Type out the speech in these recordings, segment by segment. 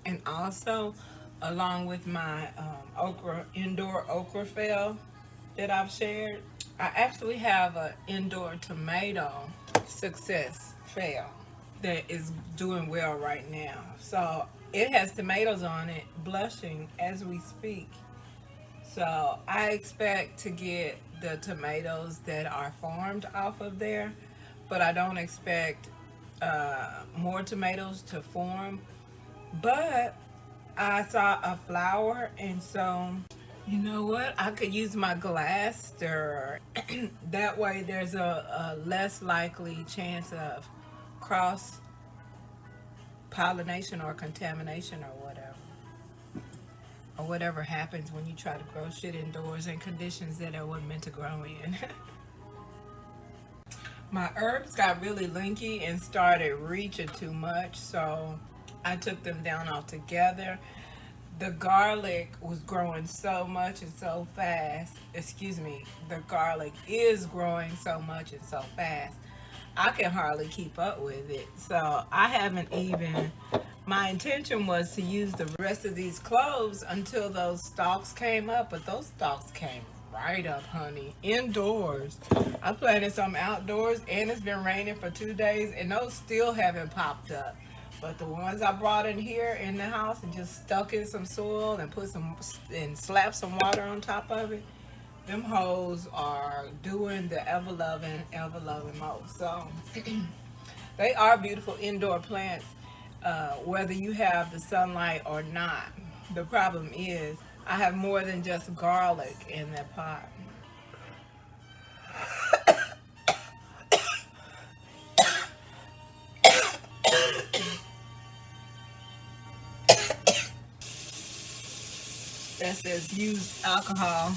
And also, along with my indoor okra fail that I've shared, I actually have an indoor tomato success fail that is doing well right now. So it has tomatoes on it, blushing as we speak. So I expect to get the tomatoes that are farmed off of there, but I don't expect more tomatoes to form. But I saw a flower, and so you know what? I could use my glass stirrer. That way, there's a less likely chance of cross pollination or contamination or whatever happens when you try to grow shit indoors in conditions that it wasn't meant to grow in. My herbs got really linky and started reaching too much, so I took them down altogether. The garlic was growing so much and so fast. Excuse me, the garlic is growing so much and so fast. I can hardly keep up with it. So I haven't even. My intention was to use the rest of these cloves until those stalks came up, but those stalks came right up, honey, indoors. I planted some outdoors, and it's been raining for 2 days, and those still haven't popped up. But the ones I brought in here in the house and just stuck in some soil and put some and slapped some water on top of it, them hoes are doing the ever loving most. So they are beautiful indoor plants, whether you have the sunlight or not. The problem is I have more than just garlic in that pot. That says use alcohol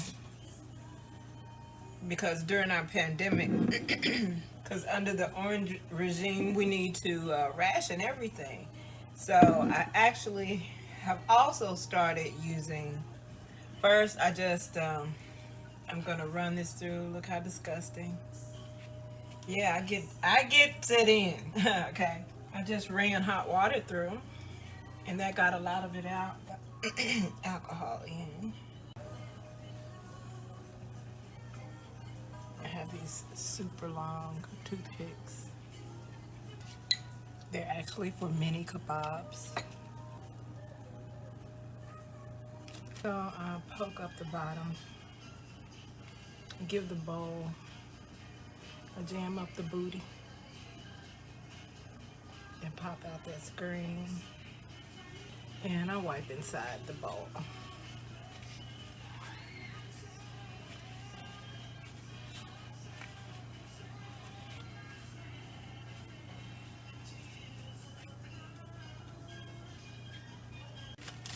because during our pandemic, because under the orange regime, we need to ration everything. So I actually have also started using. First, I'm gonna run this through. Look how disgusting. Yeah, I get it in. Okay, I just ran hot water through, and that got a lot of it out. Alcohol in. I have these super long toothpicks. They're actually for mini kebabs. So I'll poke up the bottom, give the bowl a jam up the booty, and pop out that screen. And I wipe inside the bowl.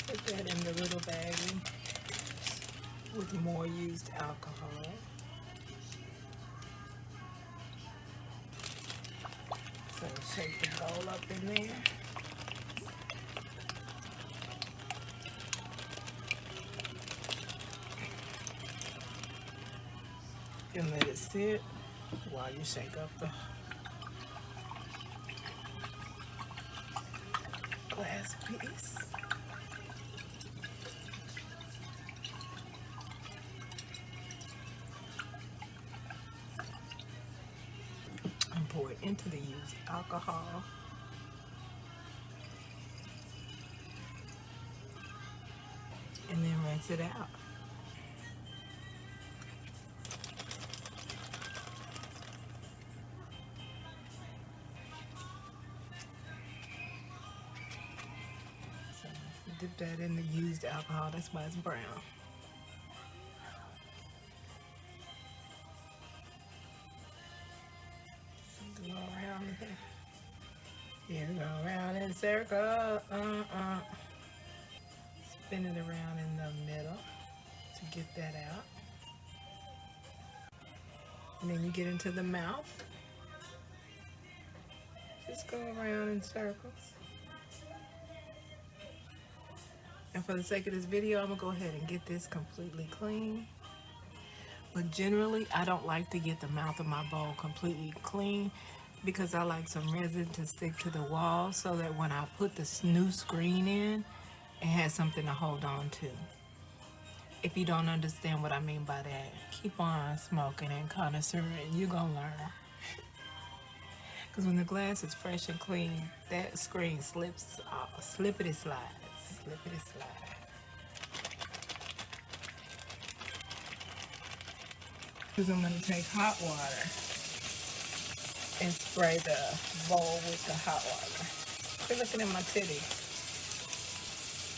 Put that in the little baggie with more used alcohol. So shake the bowl up in there. And let it sit while you shake up the glass piece. And pour it into the used alcohol. And then rinse it out. So dip that in the used alcohol. That's why it's brown. Go around here. Yeah, go around in a circle. Spin it around in the middle to get that out. And then you get into the mouth. Just go around in circles. And for the sake of this video, I'm gonna go ahead and get this completely clean. But generally, I don't like to get the mouth of my bowl completely clean because I like some resin to stick to the wall so that when I put the new screen in, it has something to hold on to. If you don't understand what I mean by that, keep on smoking and connoisseuring. You're gonna learn. Because when the glass is fresh and clean, that screen slips off. Slippity slides. Slippity slide. Because I'm gonna take hot water and spray the bowl with the hot water. Quit looking at my titty.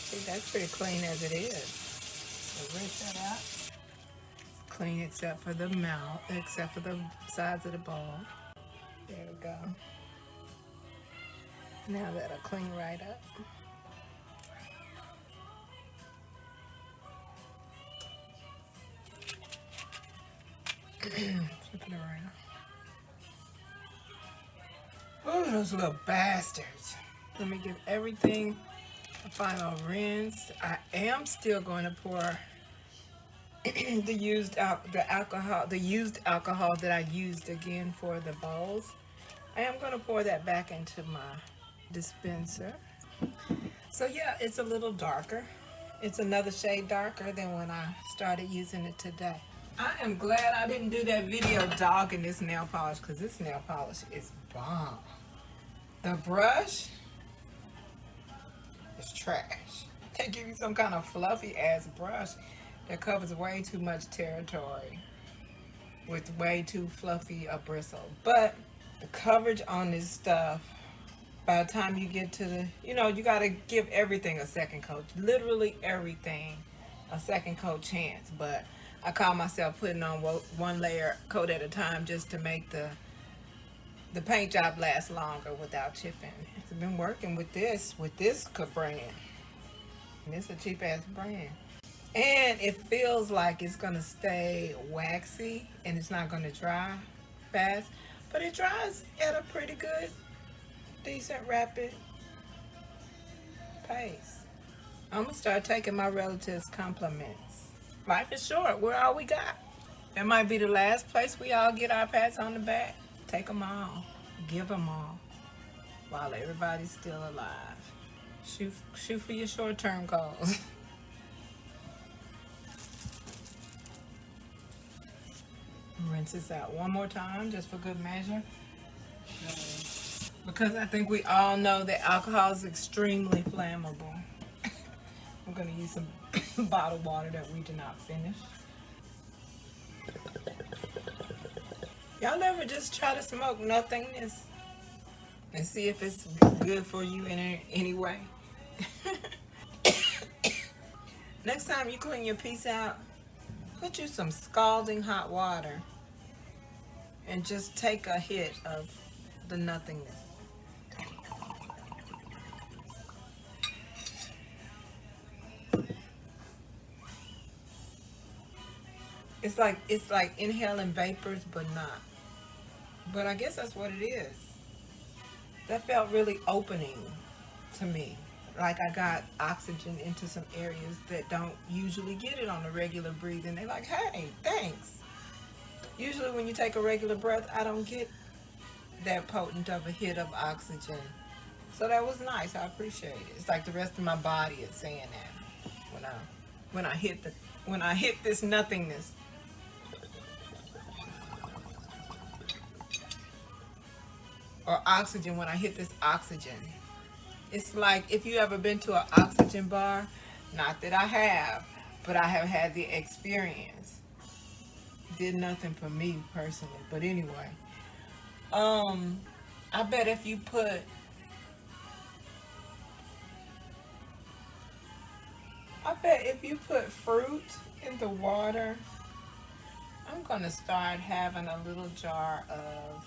See, that's pretty clean as it is. So rinse that out. Clean except for the mouth, except for the sides of the bowl. There we go. Now that'll clean right up. Flip it around. Oh, those little bastards. Let me give everything a final rinse. I am still going to pour the used alcohol that I used again for the bowls. I am going to pour that back into my dispenser. So yeah, it's a little darker. It's another shade darker than when I started using it today. I am glad I didn't do that video dogging this nail polish, because this nail polish is bomb. The brush is trash. They give you some kind of fluffy ass brush that covers way too much territory with way too fluffy a bristle. But the coverage on this stuff, by the time you get to the, you gotta give everything a second coat. Literally everything a second coat chance. But I call myself putting on one layer coat at a time just to make the paint job last longer without chipping. It's been working with this brand. And it's a cheap ass brand. And it feels like it's gonna stay waxy and it's not gonna dry fast. But it dries at a pretty good, decent, rapid pace. I'm gonna start taking my relatives compliments. Life is short. We're all we got. That might be the last place we all get our pats on the back. Take them all. Give them all. While everybody's still alive. Shoot for your short-term goals. Rinse this out one more time just for good measure. Because I think we all know that alcohol is extremely flammable. I'm going to use some bottled water that we did not finish. Y'all ever just try to smoke nothingness and see if it's good for you in any way? Next time you clean your piece out, put you some scalding hot water and just take a hit of the nothingness. It's like inhaling vapors, but not. But I guess that's what it is. That felt really opening to me. Like I got oxygen into some areas that don't usually get it on a regular breathing. They're like, hey, thanks. Usually when you take a regular breath, I don't get that potent of a hit of oxygen. So that was nice. I appreciate it. It's like the rest of my body is saying that when I hit this nothingness. Or oxygen, when I hit this oxygen. It's like if you ever been to an oxygen bar, not that I have, but I have had the experience. Did nothing for me personally, but anyway. I bet if you put fruit in the water, I'm gonna start having a little jar of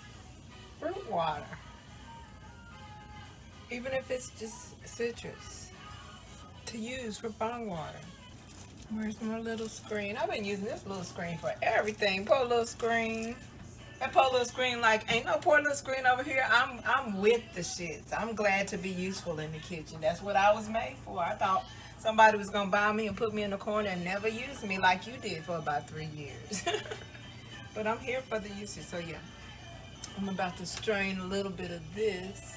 fruit water, even if it's just citrus, to use for bong water. Where's my little screen? I've been using this little screen for everything. Poor little screen. That poor little screen, like, ain't no poor little screen over here. I'm with the shits. I'm glad to be useful in the kitchen. That's what I was made for. I thought somebody was gonna buy me and put me in the corner and never use me like you did for about 3 years. But I'm here for the usage, so yeah. I'm about to strain a little bit of this.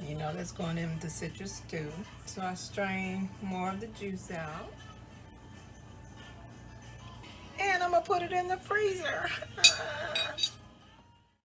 You know, that's going in the citrus stew. So I strain more of the juice out. And I'm gonna put it in the freezer.